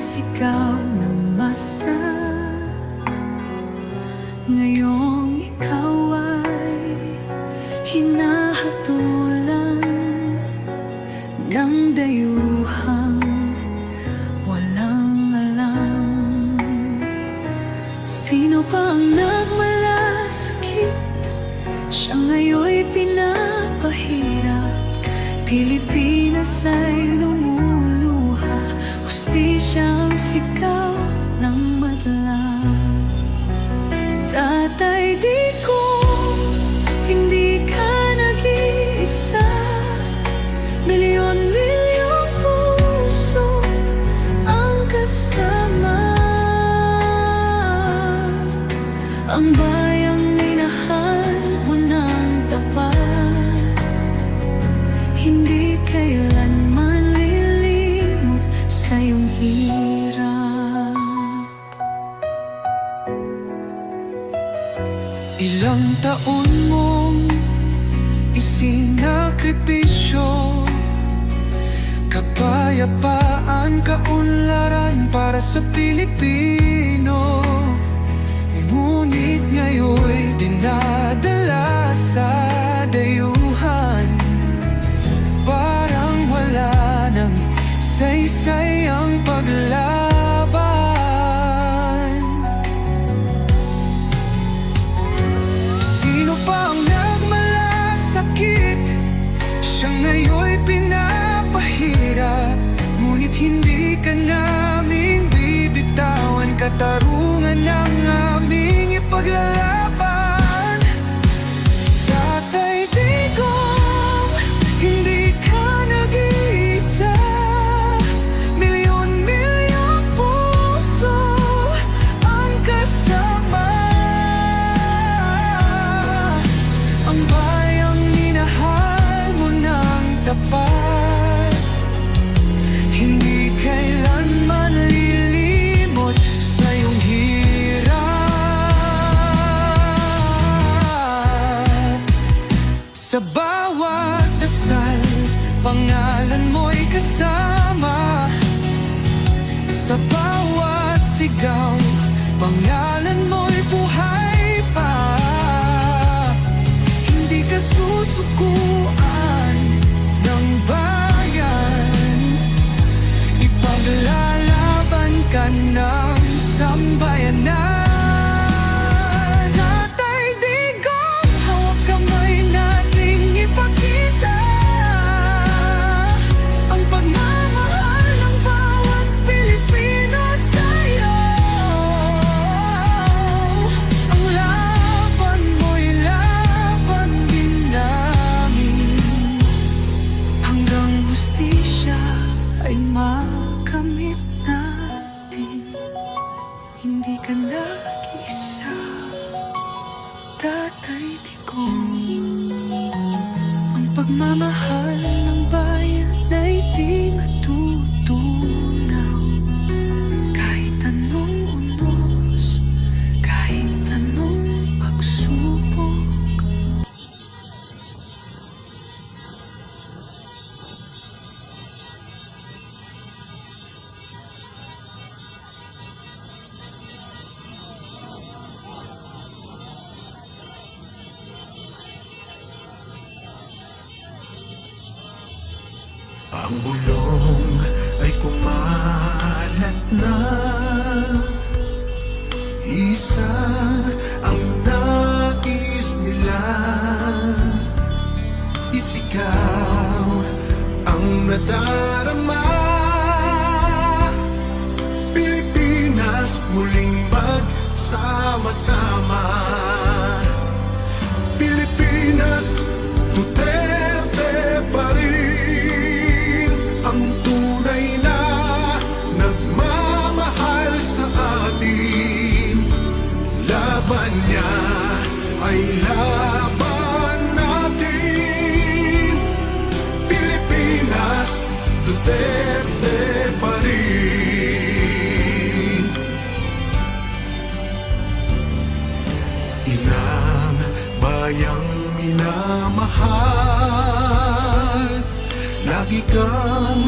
sigaw ng masa. Ngayong ikaw ay hinahatulan ng dayuhang walang alam. Sino pa ang nagmalasakit? Siya ngayon'y pinapahirap. Pilipinas ay lumuluha, hustisya ang sigaw ng madla. Tatay Digong, hindi ka nag-iisa. Milyon-milyong puso ang kasama. Ang bayang minahal mo ng tapat, hindi kailanman lilimot sa iyong hirap. Ilang taon mong isinakripisyo, kapayapaan, kaunlaran para sa Pilipino. Ngunit ngayon'y dinadala sa dayuhan, parang wala nang saysay ang paglaban. Sino pa ang nagmalasakit? Siya ngayon'y pinapahirap. Ngunit hindi ka naming bibitawan, katarungan ng aming ipaglalaban. Tatay Digong, hindi ka nag-iisa. Milyon-milyong puso ang kasama. Ang bayang minahal mo ng tapat, hindi kailanman lilimot sa iyong hirap. Sa bawat dasal, pangalan mo'y kasama. Sa bawat sigaw, pangalan mo'y buhay pa. Hindi ka susukuan ng bayan, ipaglalaban ka ng sambayanan. Tatay Digong, hawak kamay nating ipakita ang pagmamahal ng bawat Pilipino sa'yo. Ang laban mo'y laban din namin, hanggang hustisya ay makamit natin. Hindi ka nag-iisa, Tatay Digong. Ang pagmamahal ng bayan ay di matutunaw, kahit anong unos, kahit anong pagsubok. Ang bulong ay kumalat na, isa ang nais nila. Isigaw ang nadarama, Pilipinas muling magsama-sama. Pilipinas, Duterte pa rin ang tunay na nagmamahal sa atin. Laban niya ay laban natin. Pilipinas, Duterte pa rin. Inang bayang minamahal, lagi kang